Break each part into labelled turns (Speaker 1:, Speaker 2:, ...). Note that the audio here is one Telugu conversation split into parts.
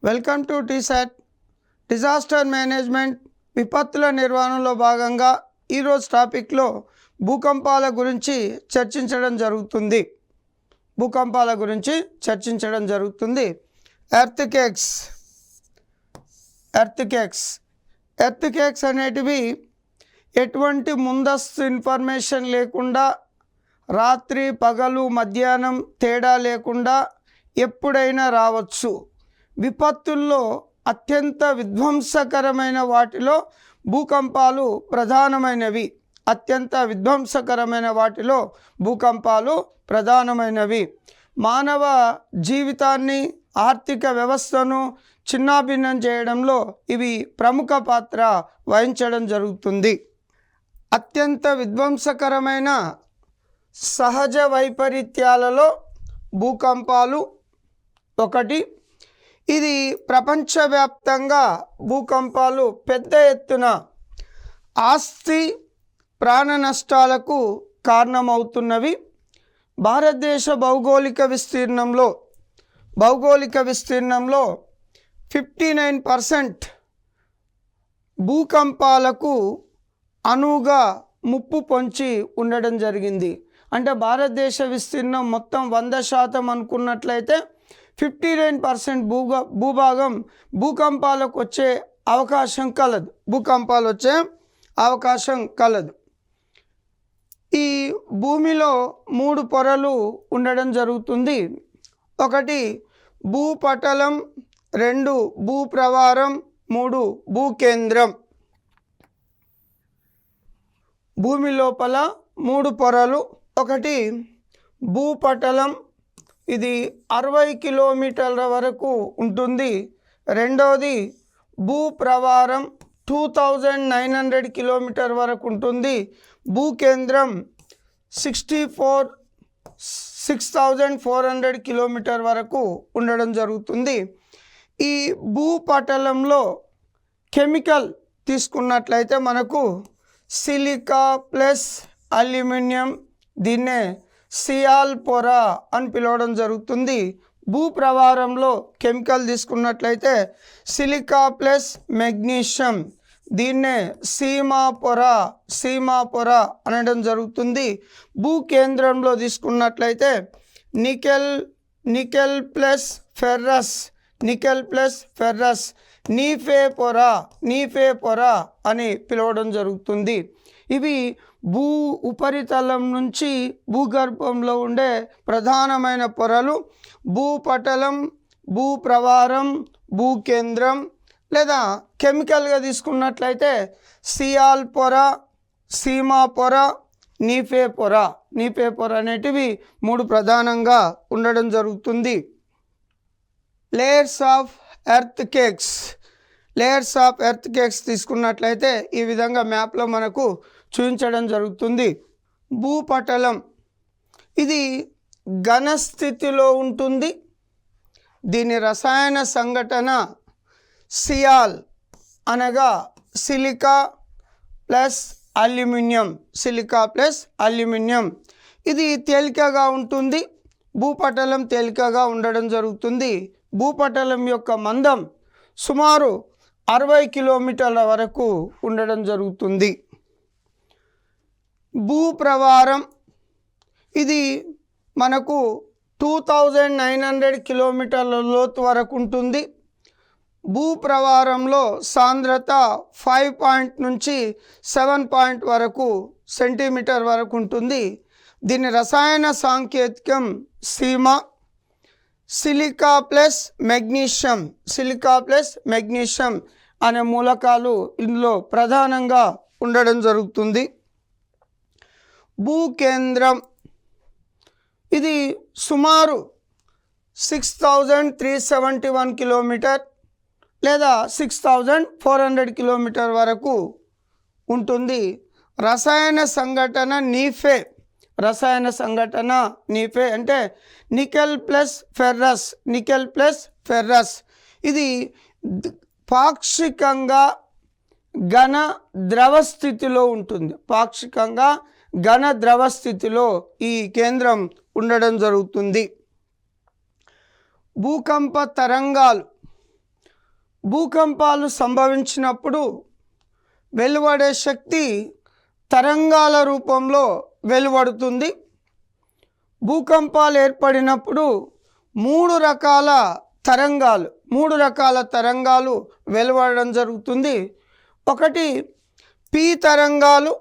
Speaker 1: Welcome to T-SAT. Disaster management విపత్తుల నిర్వహణలో భాగంగా ఈరోజు టాపిక్లో భూకంపాల గురించి చర్చించడం జరుగుతుంది. ఎర్త్క్వేక్స్ అనేటివి ఎటువంటి ముందస్తు ఇన్ఫర్మేషన్ లేకుండా, రాత్రి పగలు మధ్యాహ్నం తేడా లేకుండా ఎప్పుడైనా రావచ్చు. విపత్తుల్లో అత్యంత విధ్వంసకరమైన వాటిలో భూకంపాలు ప్రధానమైనవి. మానవ జీవితాన్ని, ఆర్థిక వ్యవస్థను చిన్నాభిన్నం చేయడంలో ఇవి ప్రముఖ పాత్ర వహించడం జరుగుతుంది. అత్యంత విధ్వంసకరమైన సహజ వైపరీత్యాలలో భూకంపాలు ఒకటి. ఇది ప్రపంచవ్యాప్తంగా భూకంపాలు పెద్ద ఎత్తున ఆస్తి ప్రాణ నష్టాలకు కారణమవుతున్నవి. భారతదేశ భౌగోళిక విస్తీర్ణంలో 59% భూకంపాలకు అనువుగా ముప్పు పొంచి ఉండడం జరిగింది. అంటే భారతదేశ విస్తీర్ణం మొత్తం 100% అనుకున్నట్లయితే 59% భూభాగం భూకంపాలకు వచ్చే అవకాశం కలదు. ఈ భూమిలో 3 పొరలు ఉండడం జరుగుతుంది. 1 భూపటలం, 2 భూప్రవారం, 3 భూకేంద్రం. భూమి లోపల 3 పొరలు. 1 భూపటలం, ఇది 60 కిలోమీటర్ల వరకు ఉంటుంది. 2వది భూప్రవారం 2900 కిలోమీటర్ వరకు ఉంటుంది. భూకేంద్రం 6400 కిలోమీటర్ వరకు ఉండడం జరుగుతుంది. ఈ భూపటలంలో కెమికల్ తీసుకున్నట్లయితే మనకు సిలికా ప్లస్ అల్యూమినియం, దీన్నే సియాల్ పొర అని పిలవడం జరుగుతుంది. భూప్రవారంలో కెమికల్ తీసుకున్నట్లయితే సిలికా ప్లస్ మెగ్నీషియం, దీన్నే సీమా పొర అనడం జరుగుతుంది. భూకేంద్రంలో తీసుకున్నట్లయితే నికెల్ ప్లస్ ఫెర్రస్, నీఫే పొర అని పిలవడం జరుగుతుంది. ఇవి భూ ఉపరితలం నుంచి భూగర్భంలో ఉండే ప్రధానమైన పొరలు. భూపటలం, భూప్రవారం, భూకేంద్రం, లేదా కెమికల్గా తీసుకున్నట్లయితే సియాల్ పొర, సీమా పొర, నీఫే పొర అనేటివి 3 ప్రధానంగా ఉండడం జరుగుతుంది. లేయర్స్ ఆఫ్ ఎర్త్క్వేక్స్ తీసుకున్నట్లయితే ఈ విధంగా మ్యాప్లో మనకు చూపించడం జరుగుతుంది. భూపటలం ఇది ఘన స్థితిలో ఉంటుంది. దీని రసాయన సంఘటన సియాల్ అనగా సిలికా ప్లస్ అల్యూమినియం. ఇది తేలికగా ఉంటుంది. భూపటలం తేలికగా ఉండడం జరుగుతుంది. భూపటలం యొక్క మందం సుమారు 60 కిలోమీటర్ల వరకు ఉండడం జరుగుతుంది. భూప్రవారం ఇది మనకు 2900 కిలోమీటర్ల లోతు వరకు ఉంటుంది. భూప్రవారంలో సాంద్రత 5 నుంచి 7 వరకు సెంటీమీటర్ వరకు ఉంటుంది. దీని రసాయన సాంకేతికం సీమా. సిలికా ప్లస్ మెగ్నీషియం అనే మూలకాలు ఇందులో ప్రధానంగా ఉండడం జరుగుతుంది. భూకేంద్రం ఇది సుమారు 6371 కిలోమీటర్ లేదా 6400 కిలోమీటర్ వరకు ఉంటుంది. రసాయన సంఘటన నీఫే అంటే నికెల్ ప్లస్ ఫెర్రస్. ఇది పాక్షికంగా ఘన ద్రవ స్థితిలో ఈ కేంద్రం ఉండడం జరుగుతుంది. భూకంప తరంగాలు భూకంపాలు సంభవించినప్పుడు వెలువడే శక్తి తరంగాల రూపంలో వెలువడుతుంది. భూకంపాలు ఏర్పడినప్పుడు మూడు రకాల తరంగాలు వెలువడడం జరుగుతుంది. ఒకటి పి తరంగాలు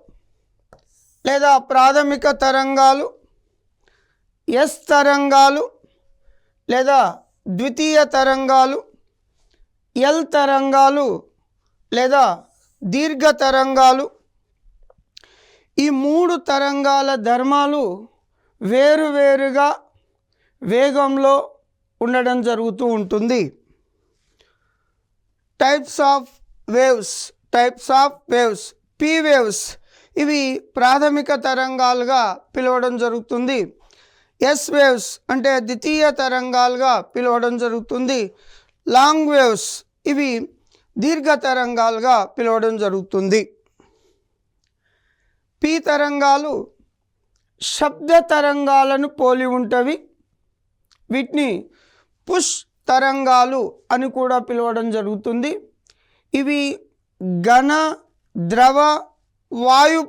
Speaker 1: లేదా ప్రాథమిక తరంగాలు, ఎస్ తరంగాలు లేదా ద్వితీయ తరంగాలు, ఎల్ తరంగాలు లేదా దీర్ఘ తరంగాలు. ఈ మూడు తరంగాల ధర్మాలు వేరువేరుగా వేగంలో ఉండడం జరుగుతూ ఉంటుంది. Types of waves P waves ఇవి ప్రాథమిక తరంగాలుగా పిలవడం జరుగుతుంది. ఎస్ వేవ్స్ అంటే ద్వితీయ తరంగాలుగా పిలవడం జరుగుతుంది. లాంగ్ వేవ్స్ ఇవి దీర్ఘ తరంగాలుగా పిలవడం జరుగుతుంది. పీ తరంగాలు శబ్ద తరంగాలను పోలి ఉంటవి. వీటిని పుష్ తరంగాలు అని కూడా పిలవడం జరుగుతుంది. ఇవి ఘన ద్రవ వాయు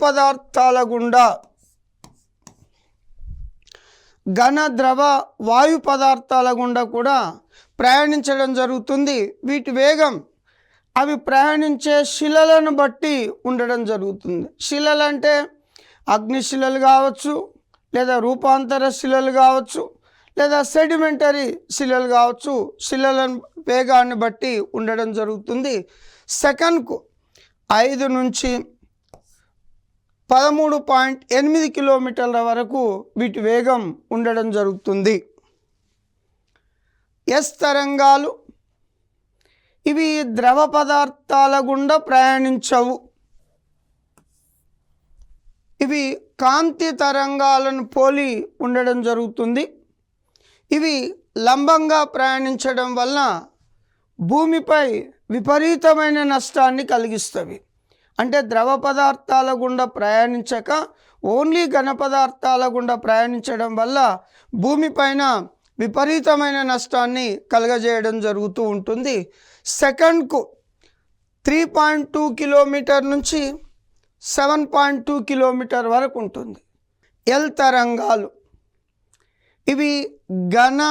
Speaker 1: పదార్థాల గుండా కూడా ప్రయాణించడం జరుగుతుంది. వీటి వేగం అవి ప్రయాణించే శిలలను బట్టి ఉండడం జరుగుతుంది. శిలలు అంటే అగ్నిశిలలు కావచ్చు, లేదా రూపాంతర శిలలు కావచ్చు, లేదా సెడిమెంటరీ శిలలు కావచ్చు. శిలల వేగాన్ని బట్టి ఉండడం జరుగుతుంది. సెకన్కు 5 నుంచి 13.8 కిలోమీటర్ల వరకు వీటి వేగం ఉండడం జరుగుతుంది. ఎస్ తరంగాలు ఇవి ద్రవ పదార్థాల గుండా ప్రయాణించవు. ఇవి కాంతి తరంగాలను పోలి ఉండడం జరుగుతుంది. ఇవి లంబంగా ప్రయాణించడం వల్ల భూమిపై విపరీతమైన నష్టాన్ని కలిగిస్తవి. అంటే ద్రవ పదార్థాల గుండా ప్రయాణించక ఓన్లీ ఘన పదార్థాల గుండా ప్రయాణించడం వల్ల భూమిపైన విపరీతమైన నష్టాన్ని కలుగజేయడం జరుగుతూ ఉంటుంది. సెకండ్కు 3.2 కిలోమీటర్ నుంచి 7.2 కిలోమీటర్ వరకు ఉంటుంది. ఎల్ తరంగాలు ఇవి ఘన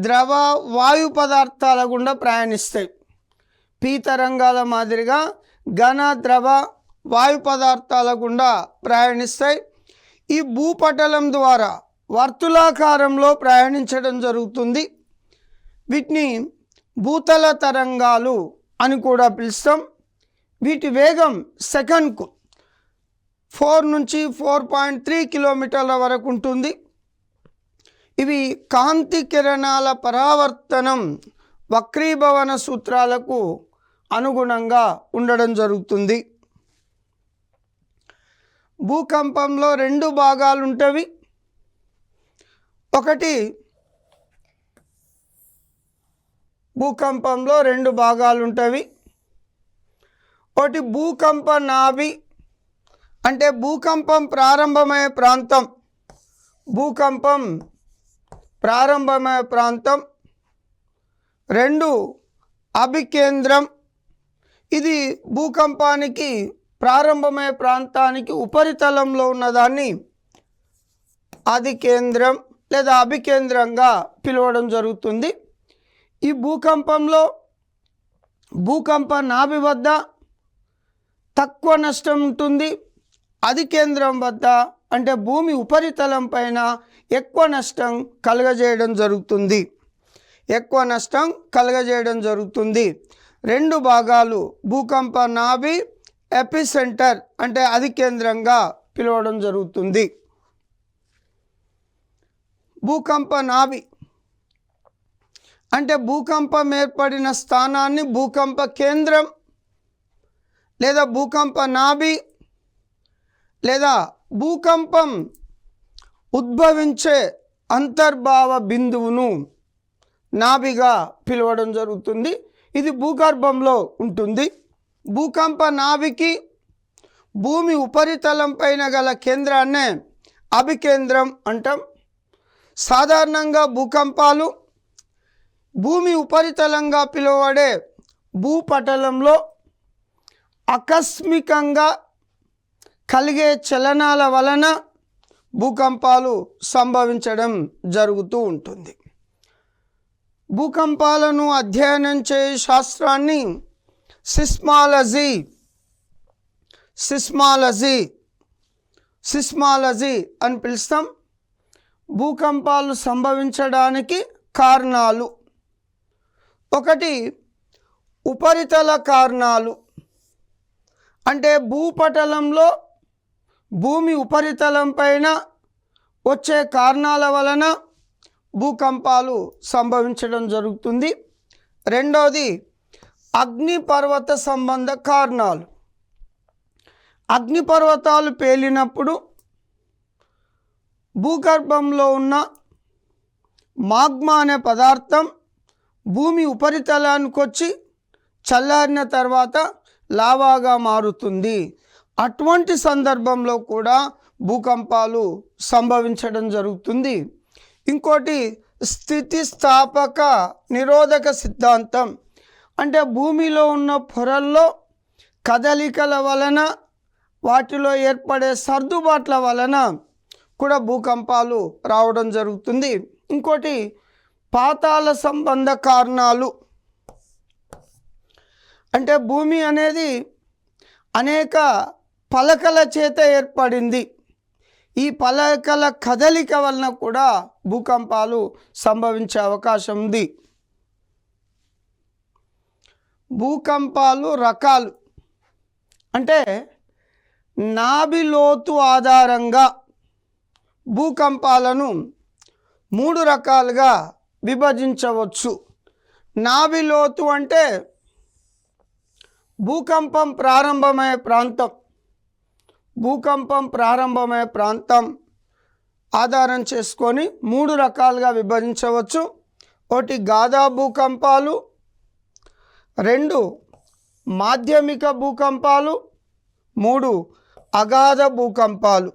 Speaker 1: ద్రవ వాయు పదార్థాల గుండా ప్రయాణిస్తాయి. పీ తరంగాల మాదిరిగా ఘన ద్రవ వాయు పదార్థాల గుండా ప్రయాణిస్తాయి. ఈ భూపటలం ద్వారా వర్తులాకారంలో ప్రయాణించడం జరుగుతుంది. వీటిని భూతల తరంగాలు అని కూడా పిలుస్తాం. వీటి వేగం సెకండ్కు 4 నుంచి 4.3 కిలోమీటర్ల వరకు ఉంటుంది. ఇవి కాంతి కిరణాల పరావర్తనం వక్రీభవన సూత్రాలకు అనుగుణంగా ఉండడం జరుగుతుంది. భూకంపంలో 2 భాగాలు ఉంటవి. ఒకటి భూకంపంలో 2 భాగాలు ఉంటవి. ఒకటి భూకంప నాభి అంటే భూకంపం ప్రారంభమయ్యే ప్రాంతం. 2 అభికేంద్రం. ఇది భూకంపానికి ప్రారంభమయ్యే ప్రాంతానికి ఉపరితలంలో ఉన్నదాన్ని అధికేంద్రం లేదా అభికేంద్రంగా పిలవడం జరుగుతుంది. ఈ భూకంపంలో భూకంప నాభి వద్ద తక్కువ నష్టం ఉంటుంది. అధికేంద్రం వద్ద అంటే భూమి ఉపరితలం పైన ఎక్కువ నష్టం కలుగజేయడం జరుగుతుంది. 2 భాగాలు భూకంప నాభి, ఎపిసెంటర్ అంటే అధికేంద్రంగా పిలవడం జరుగుతుంది. భూకంప నాభి అంటే భూకంపం ఏర్పడిన స్థానాన్ని భూకంప కేంద్రం లేదా భూకంప నాభి లేదా భూకంపం ఉద్భవించే అంతర్భావ బిందువును నాభిగా పిలవడం జరుగుతుంది. ఇది భూగర్భంలో ఉంటుంది. భూకంప నాభికి భూమి ఉపరితలం పైన గల కేంద్రాన్నే అభికేంద్రం అంటాం. సాధారణంగా భూకంపాలు భూమి ఉపరితలంగా పిలువబడే భూపటలంలో ఆకస్మికంగా కలిగే చలనాల వలన భూకంపాలు సంభవించడం జరుగుతూ ఉంటుంది. భూకంపాలను అధ్యయనం చేసే శాస్త్రాన్ని సిస్మాలజీ అని పిలుస్తాం. భూకంపాలు సంభవించడానికి కారణాలు: ఒకటి ఉపరితల కారణాలు, అంటే భూపటలంలో భూమి ఉపరితలం పైన వచ్చే కారణాల వలన భూకంపాలు సంభవించడం జరుగుతుంది. రెండోది అగ్నిపర్వత సంబంధ కారణాలు. అగ్నిపర్వతాలు పేలినప్పుడు భూగర్భంలో ఉన్న మాగ్మా అనే పదార్థం భూమి ఉపరితలానికి వచ్చి చల్లారిన తర్వాత లావాగా మారుతుంది. అటువంటి సందర్భంలో కూడా భూకంపాలు సంభవించడం జరుగుతుంది. ఇంకోటి స్థితిస్థాపక నిరోధక సిద్ధాంతం, అంటే భూమిలో ఉన్న పొరల్లో కదలికల వలన వాటిలో ఏర్పడే సర్దుబాట్ల వలన కూడా భూకంపాలు రావడం జరుగుతుంది. ఇంకోటి పాతాళ సంబంధ కారణాలు, అంటే భూమి అనేది అనేక పలకల చేత ఏర్పడింది. ఈ పలకల కదలిక వలన కూడా భూకంపాలు సంభవించే అవకాశం ఉంది. భూకంపాలు రకాలు, అంటే నాభి లోతు ఆధారంగా భూకంపాలను 3 రకాలుగా విభజించవచ్చు. నాభి లోతు అంటే భూకంపం ప్రారంభమయ్యే ప్రాంతం ఆధారం చేసుకొని 3 రకాలుగా విభజించవచ్చు. ఒకటి గాథా భూకంపాలు, 2 మాధ్యమిక భూకంపాలు, 3 అగాధ భూకంపాలు.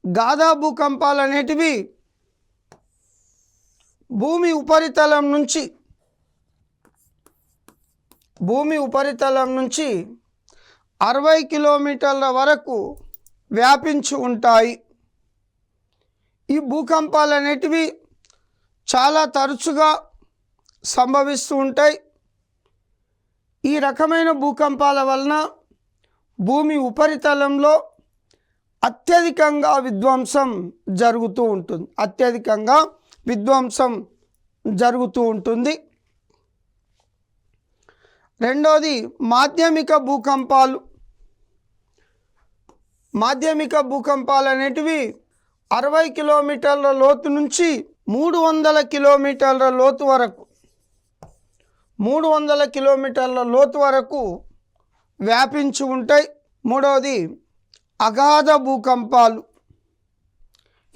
Speaker 1: గాథా భూకంపాలు అనేటివి భూమి ఉపరితలం నుంచి 60 కిలోమీటర్ల వరకు వ్యాపించి ఉంటాయి. ఈ భూకంపాలు అనేటివి చాలా తరచుగా సంభవిస్తూ ఉంటాయి. ఈ రకమైన భూకంపాల వలన భూమి ఉపరితలంలో అత్యధికంగా విధ్వంసం జరుగుతూ ఉంటుంది. రెండోది మాధ్యమిక భూకంపాలు అనేటివి 60 కిలోమీటర్ల లోతు నుంచి 300 కిలోమీటర్ల లోతు వరకు వ్యాపించి ఉంటాయి. మూడవది అగాధ భూకంపాలు.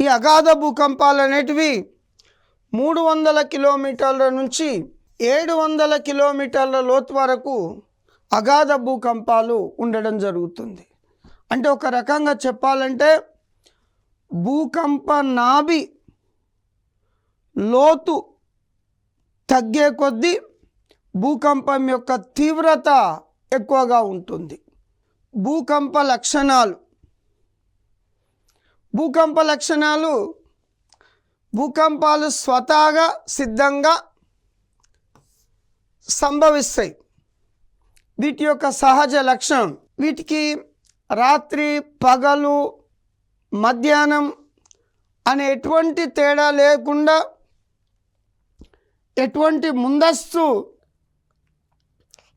Speaker 1: ఈ అగాధ భూకంపాలు అనేటివి 300 కిలోమీటర్ల నుంచి 700 కిలోమీటర్ల లోతు వరకు అగాధ భూకంపాలు ఉండడం జరుగుతుంది. అంటే ఒక రకంగా చెప్పాలంటే భూకంప నాభి లోతు తగ్గే కొద్దీ భూకంపం యొక్క తీవ్రత ఎక్కువగా ఉంటుంది. భూకంప లక్షణాలు భూకంపాలు స్వతహాగా సిద్ధంగా సంభవిస్తాయి. వీటి యొక్క సహజ లక్షణం, వీటికి రాత్రి పగలు మధ్యాహ్నం అనే ఎటువంటి తేడా లేకుండా, ఎటువంటి ముందస్తు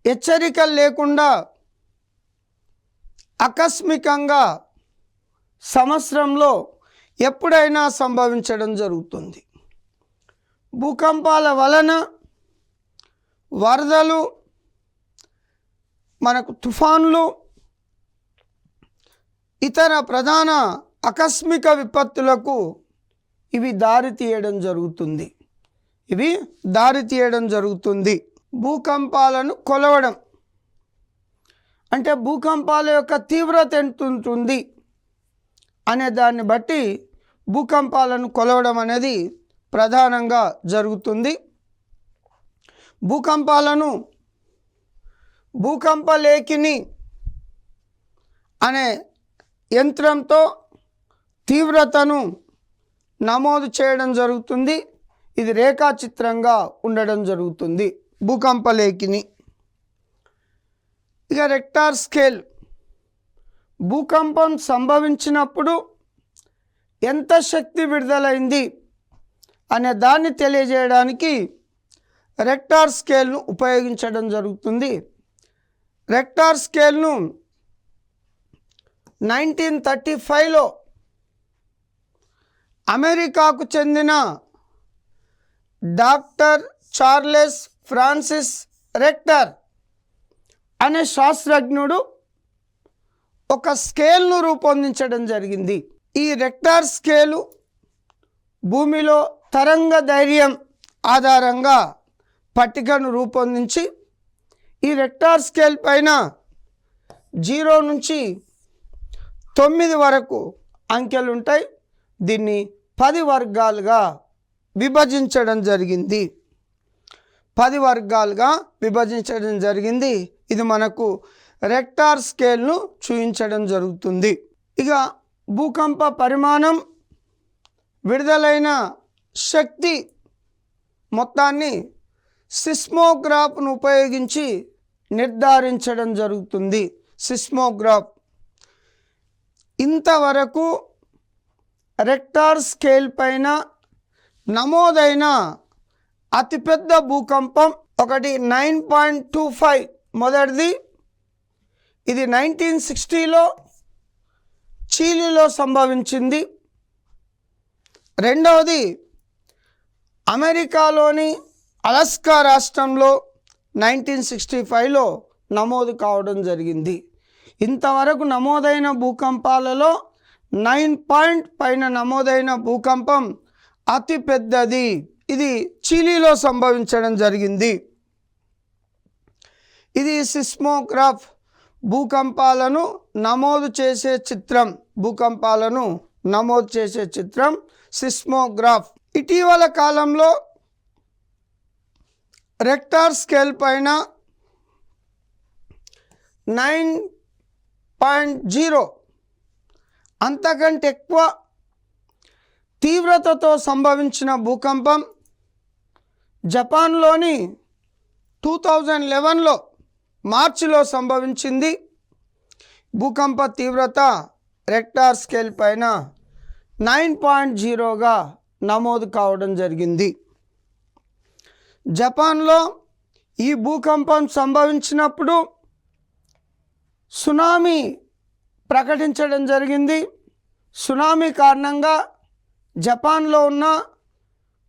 Speaker 1: హెచ్చరికలు లేకుండా ఆకస్మికంగా సంవత్సరంలో ఎప్పుడైనా సంభవించడం జరుగుతుంది. భూకంపాల వలన వరదలు, మనకు తుఫాన్లు, ఇతర ప్రధాన ఆకస్మిక విపత్తులకు ఇవి దారి తీయడం జరుగుతుంది. భూకంపాలను కొలవడం అంటే భూకంపాల యొక్క తీవ్రత ఎంత ఉంటుంది అనే దాన్ని బట్టి భూకంపాలను కొలవడం అనేది ప్రధానంగా జరుగుతుంది. భూకంపాలను భూకంపలేఖిని అనే యంత్రంతో తీవ్రతను నమోదు చేయడం జరుగుతుంది. ఇది రేఖాచిత్రంగా ఉండడం జరుగుతుంది భూకంపలేఖిని. ఇక రెక్టార్ స్కేల్, భూకంపం సంభవించినప్పుడు ఎంత శక్తి విడుదలైంది అనే దాన్ని తెలియజేయడానికి రెక్టార్ స్కేల్ను ఉపయోగించడం జరుగుతుంది. రెక్టార్ స్కేల్ను 1935లో అమెరికాకు చెందిన డాక్టర్ చార్లెస్ ఫ్రాన్సిస్ రెక్టర్ అనే శాస్త్రజ్ఞుడు ఒక స్కేల్ను రూపొందించడం జరిగింది. ఈ రెక్టార్ స్కేలు భూమిలో తరంగ ధైర్యం ఆధారంగా పట్టికను రూపొందించి ఈ రెక్టార్ స్కేల్ పైన 0 నుంచి 9 వరకు అంకెలు ఉంటాయి. దీన్ని 10 వర్గాలుగా విభజించడం జరిగింది. 10 వర్గాలుగా విభజించడం జరిగింది. ఇది మనకు రెక్టార్ స్కేల్ను చూపించడం జరుగుతుంది. ఇక భూకంప పరిమాణం, విడుదలైన శక్తి మొత్తాన్ని సిస్మోగ్రాఫ్ను ఉపయోగించి నిర్ధారించడం జరుగుతుంది. సిస్మోగ్రాఫ్ ఇంతవరకు రెక్టార్ స్కేల్ పైన నమోదైన అతిపెద్ద భూకంపం ఒకటి 9.25 మొదటిది. ఇది 1960లో చిలీలో సంభవించింది. రెండవది అమెరికాలోని అలాస్కా రాష్ట్రంలో 1965లో నమోదు కావడం జరిగింది. ఇంతవరకు నమోదైన భూకంపాలలో 9 పైన నమోదైన భూకంపం అతి పెద్దది. ఇది చిలీలో సంభవించడం జరిగింది. ఇది సిస్మోగ్రాఫ్ భూకంపాలను నమోదు చేసే చిత్రం. భూకంపాలను నమోదు చేసే చిత్రం సిస్మోగ్రాఫ్. ఇటీవల కాలంలో రెక్టార్ స్కేల్ పైన 9.0 అంతకంటే ఎక్కువ తీవ్రతతో సంభవించిన భూకంపం జపాన్లోని 2011లో మార్చిలో సంభవించింది. భూకంప తీవ్రత రెక్టార్ స్కేల్ పైన 9.0గా నమోదు కావడం జరిగింది. జపాన్లో ఈ భూకంపం సంభవించినప్పుడు సునామీ ప్రకటించడం జరిగింది. సునామీ కారణంగా జపాన్లో ఉన్న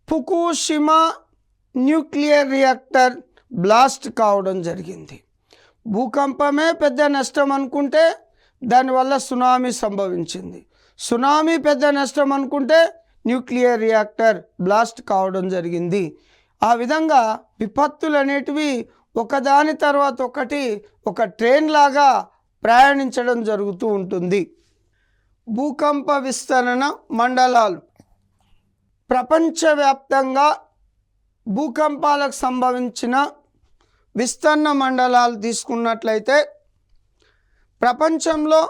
Speaker 1: ఫుకుషిమా న్యూక్లియర్ రియాక్టర్ బ్లాస్ట్ కావడం జరిగింది. భూకంపమే పెద్ద నష్టం అనుకుంటే దానివల్ల సునామీ సంభవించింది. సునామీ పెద్ద నష్టం అనుకుంటే న్యూక్లియర్ రియాక్టర్ బ్లాస్ట్ కావడం జరిగింది. ఆ విధంగా విపత్తులు అనేటివి ఒకదాని తర్వాత ఒకటి ఒక ట్రైన్ లాగా ప్రయాణించడం జరుగుతూ ఉంటుంది. భూకంప విస్తరణ మండలాలు. ప్రపంచవ్యాప్తంగా భూకంపాలకు సంభవించిన విస్తరణ మండలాలు తీసుకున్నట్లయితే ప్రపంచంలో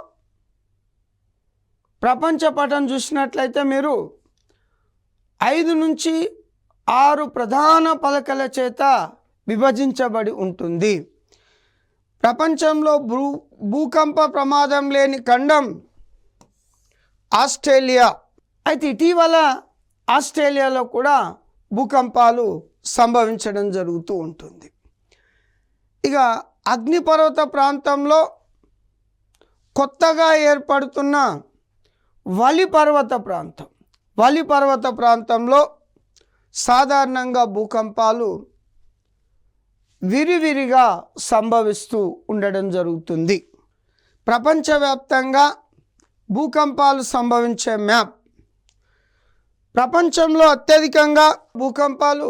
Speaker 1: ప్రపంచ పటం చూసినట్లయితే మీరు 5 నుంచి 6 ప్రధాన పలకల చేత విభజించబడి ఉంటుంది. ప్రపంచంలో భూకంప ప్రమాదం లేని ఖండం ఆస్ట్రేలియా. అయితే ఇటీవల ఆస్ట్రేలియాలో కూడా భూకంపాలు సంభవించడం జరుగుతూ ఉంటుంది. ఇక అగ్నిపర్వత ప్రాంతంలో కొత్తగా ఏర్పడుతున్న వలి పర్వత ప్రాంతంలో సాధారణంగా భూకంపాలు విరివిరిగా సంభవిస్తూ ఉండడం జరుగుతుంది. ప్రపంచవ్యాప్తంగా భూకంపాలు సంభవించే మ్యాప్. ప్రపంచంలో అత్యధికంగా భూకంపాలు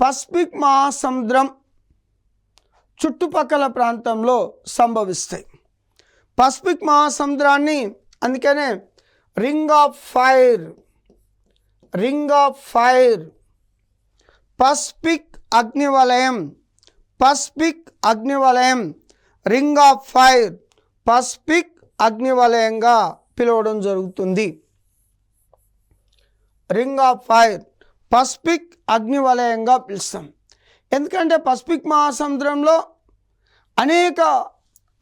Speaker 1: పసిఫిక్ మహాసముద్రం చుట్టుపక్కల ప్రాంతంలో సంభవిస్తాయి. పసిఫిక్ మహాసముద్రాన్ని అందుకనే రింగ్ ఆఫ్ ఫైర్ పసిఫిక్ అగ్నివలయం, పసిఫిక్ అగ్నివలయం, రింగ్ ఆఫ్ ఫైర్, పసిఫిక్ అగ్నివలయంగా పిలవడం జరుగుతుంది. రింగ్ ఆఫ్ ఫైర్, పసిఫిక్ అగ్నివలయంగా పిలుస్తాం. ఎందుకంటే పసిఫిక్ మహాసముద్రంలో అనేక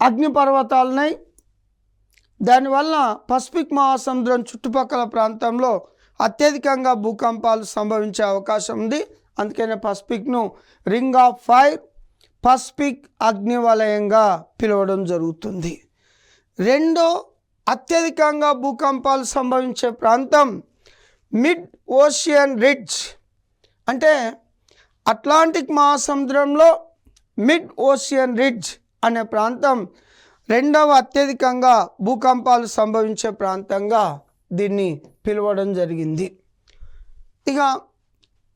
Speaker 1: అగ్నిపర్వతాలు ఉన్నాయి. దానివల్ల పసిఫిక్ మహాసముద్రం చుట్టుపక్కల ప్రాంతంలో అత్యధికంగా భూకంపాలు సంభవించే అవకాశం ఉంది. అందుకనే పసిఫిక్ను రింగ్ ఆఫ్ ఫైర్, పసిఫిక్ అగ్నివలయంగా పిలవడం జరుగుతుంది. రెండో అత్యధికంగా భూకంపాలు సంభవించే ప్రాంతం మిడ్ ఓషియన్ రిడ్జ్, అంటే అట్లాంటిక్ మహాసముద్రంలో మిడ్ ఓషియన్ రిడ్జ్ అనే ప్రాంతం రెండవ అత్యధికంగా భూకంపాలు సంభవించే ప్రాంతంగా దీన్ని పిలవడం జరిగింది. ఇక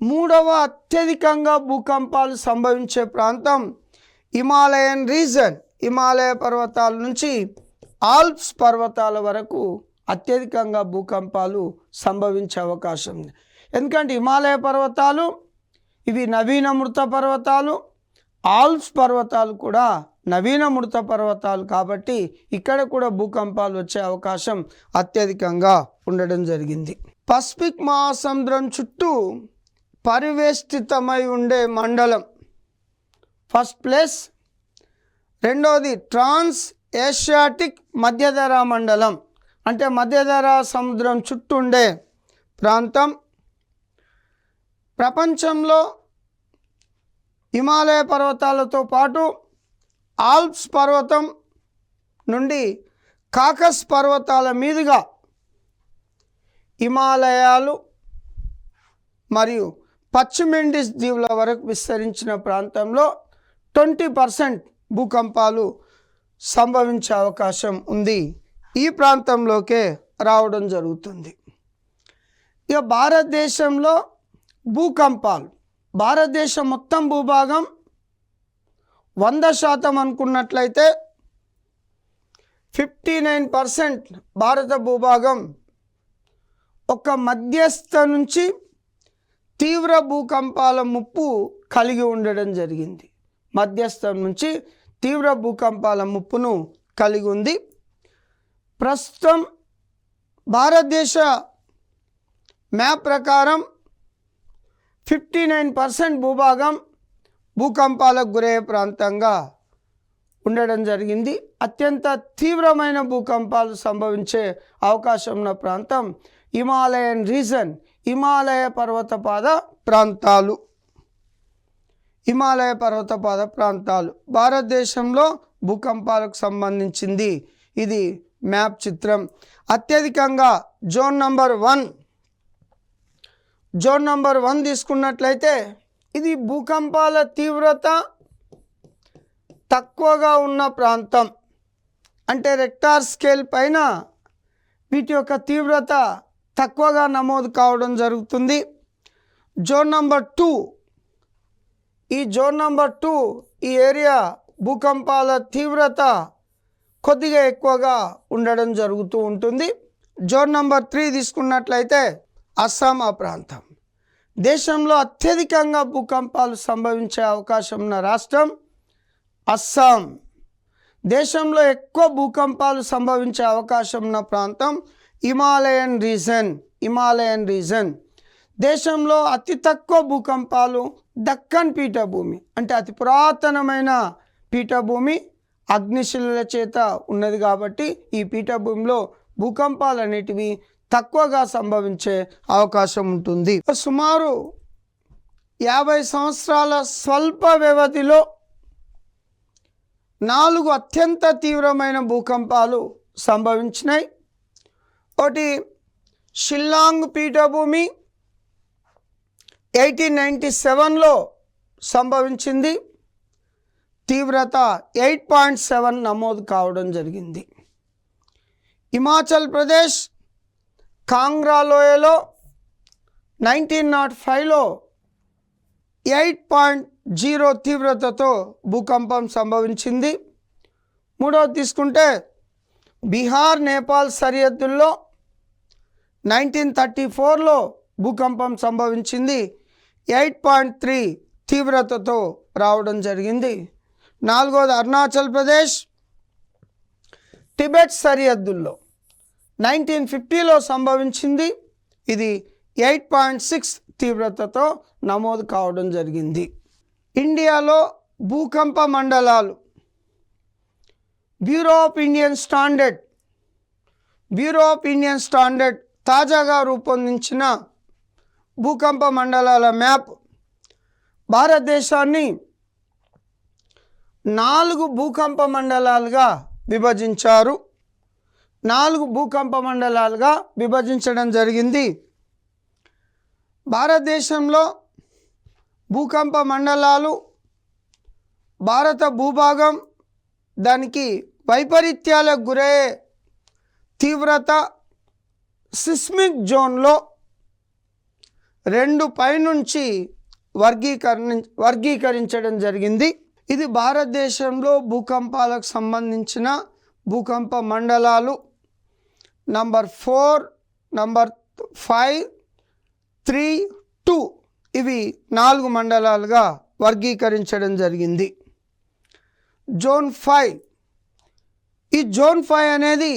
Speaker 1: మూడవ అత్యధికంగా భూకంపాలు సంభవించే ప్రాంతం హిమాలయన్ రీజన్, హిమాలయ పర్వతాల నుంచి ఆల్ప్స్ పర్వతాల వరకు అత్యధికంగా భూకంపాలు సంభవించే అవకాశం ఉంది. ఎందుకంటే హిమాలయ పర్వతాలు ఇవి నవీన మృత పర్వతాలు, ఆల్ప్స్ పర్వతాలు కూడా నవీన మృత పర్వతాలు కాబట్టి ఇక్కడ కూడా భూకంపాలు వచ్చే అవకాశం అత్యధికంగా ఉండడం జరిగింది. పసిఫిక్ మహాసముద్రం చుట్టూ పరివేష్టితమై ఉండే మండలం ఫస్ట్ ప్లేస్. రెండవది ట్రాన్స్ ఏషియాటిక్ మధ్యధరా మండలం, అంటే మధ్యధరా సముద్రం చుట్టూ ఉండే ప్రాంతం. ప్రపంచంలో హిమాలయ పర్వతాలతో పాటు ఆల్ప్స్ పర్వతం నుండి కాకస్ పర్వతాల మీదుగా హిమాలయాలు మరియు పశ్చిమ ఇండీస్ దీవుల వరకు విస్తరించిన ప్రాంతంలో 20% భూకంపాలు సంభవించే అవకాశం ఉంది. ఈ ప్రాంతంలోకే రావడం జరుగుతుంది. ఇక భారతదేశంలో భూకంపాలు, భారతదేశం మొత్తం భూభాగం 100% అనుకున్నట్లయితే 59% భారత భూభాగం ఒక మధ్యస్థ నుంచి తీవ్ర భూకంపాల ముప్పు కలిగి ఉండడం జరిగింది. మధ్యస్థం నుంచి తీవ్ర భూకంపాల ముప్పును కలిగి ఉంది. ప్రస్తుతం భారతదేశ మ్యాప్ ప్రకారం 59% భూభాగం భూకంపాలకు గురయ్యే ప్రాంతంగా ఉండడం జరిగింది. అత్యంత తీవ్రమైన భూకంపాలు సంభవించే అవకాశం ఉన్న ప్రాంతం హిమాలయన్ రీజన్, హిమాలయ పర్వతపాద ప్రాంతాలు. హిమాలయ పర్వతపాద ప్రాంతాలు భారతదేశంలో భూకంపాలకు సంబంధించింది. ఇది మ్యాప్ చిత్రం. అత్యధికంగా జోన్ నంబర్ 1 తీసుకున్నట్లయితే ఇది భూకంపాల తీవ్రత తక్కువగా ఉన్న ప్రాంతం, అంటే రెక్టార్ స్కేల్ పైన వీటి యొక్క తీవ్రత తక్కువగా నమోదు కావడం జరుగుతుంది. జోన్ నంబర్ 2, ఈ జోన్ నంబర్ 2 ఈ ఏరియా భూకంపాల తీవ్రత కొద్దిగా ఎక్కువగా ఉండడం జరుగుతూ ఉంటుంది. జోన్ నంబర్ 3 తీసుకున్నట్లయితే అస్సాం ఆ ప్రాంతం. దేశంలో అత్యధికంగా భూకంపాలు సంభవించే అవకాశం ఉన్న రాష్ట్రం అస్సాం. దేశంలో ఎక్కువ భూకంపాలు సంభవించే అవకాశం ఉన్న ప్రాంతం హిమాలయన్ రీజన్. దేశంలో అతి తక్కువ భూకంపాలు దక్కన్ పీఠభూమి, అంటే అతి పురాతనమైన పీఠభూమి అగ్నిశిలల చేత ఉన్నది కాబట్టి ఈ పీఠభూమిలో భూకంపాలు అనేటివి తక్కువగా సంభవించే అవకాశం ఉంటుంది. సుమారు 50 సంవత్సరాల స్వల్ప వ్యవధిలో 4 అత్యంత తీవ్రమైన భూకంపాలు సంభవించినాయి. ఒకటి షిల్లాంగ్ పీఠభూమి 1897లో సంభవించింది. తీవ్రత 8.7 నమోదు కావడం జరిగింది. హిమాచల్ ప్రదేశ్ కాంగ్రా లోయలో 1905లో 8.0 తీవ్రతతో భూకంపం సంభవించింది. మూడవది తీసుకుంటే బీహార్ నేపాల్ సరిహద్దుల్లో 1934లో భూకంపం సంభవించింది. 8.3 తీవ్రతతో రావడం జరిగింది. 4వది అరుణాచల్ ప్రదేశ్ టిబెట్ సరిహద్దుల్లో 1950లో సంభవించింది. ఇది 8.6 తీవ్రతతో నమోదు కావడం జరిగింది. ఇండియాలో భూకంప మండలాలు బ్యూరో ఆఫ్ ఇండియన్ స్టాండర్డ్ తాజాగా రూపొందించిన భూకంప మండలాల మ్యాప్ భారతదేశాన్ని 4 భూకంప మండలాలుగా విభజించారు. 4 భూకంప మండలాలుగా విభజించడం జరిగింది. భారతదేశంలో భూకంప మండలాలు భారత భూభాగం దానికి వైపరీత్యాలకు గురయ్యే తీవ్రత సిస్మిక్ జోన్లో 2 పైనుంచి వర్గీకరించడం జరిగింది. ఇది భారతదేశంలో భూకంపాలకు సంబంధించిన భూకంప మండలాలు నంబర్ 4, నంబర్ 5, 3, 2 ఇవి 4 మండలాలుగా వర్గీకరించడం జరిగింది. జోన్ 5, ఈ జోన్ 5 అనేది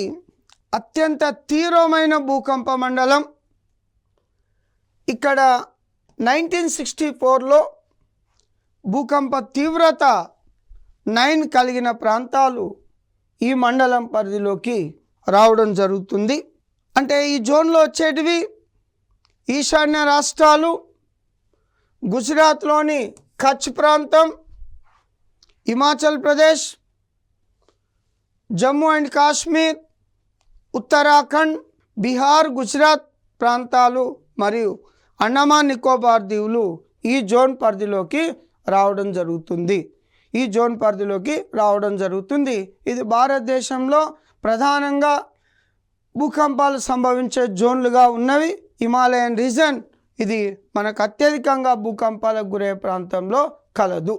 Speaker 1: అత్యంత తీవ్రమైన భూకంప మండలం. ఇక్కడ 1964లో భూకంప తీవ్రత 9 కలిగిన ప్రాంతాలు ఈ మండలం పరిధిలోకి రావడం జరుగుతుంది. అంటే ఈ జోన్లో వచ్చేటివి ఈశాన్య రాష్ట్రాలు, గుజరాత్లోని కచ్ ప్రాంతం, హిమాచల్ ప్రదేశ్, జమ్మూ అండ్ కాశ్మీర్, ఉత్తరాఖండ్, బీహార్, గుజరాత్ ప్రాంతాలు మరియు అండమాన్ నికోబార్ దీవులు ఈ జోన్ పరిధిలోకి రావడం జరుగుతుంది. ఇది భారతదేశంలో ప్రధానంగా భూకంపాలు సంభవించే జోన్లుగా ఉన్నవి. హిమాలయన్ రీజన్ ఇది మనకు అత్యధికంగా భూకంపాలకు గురయ్యే ప్రాంతంలో కలదు.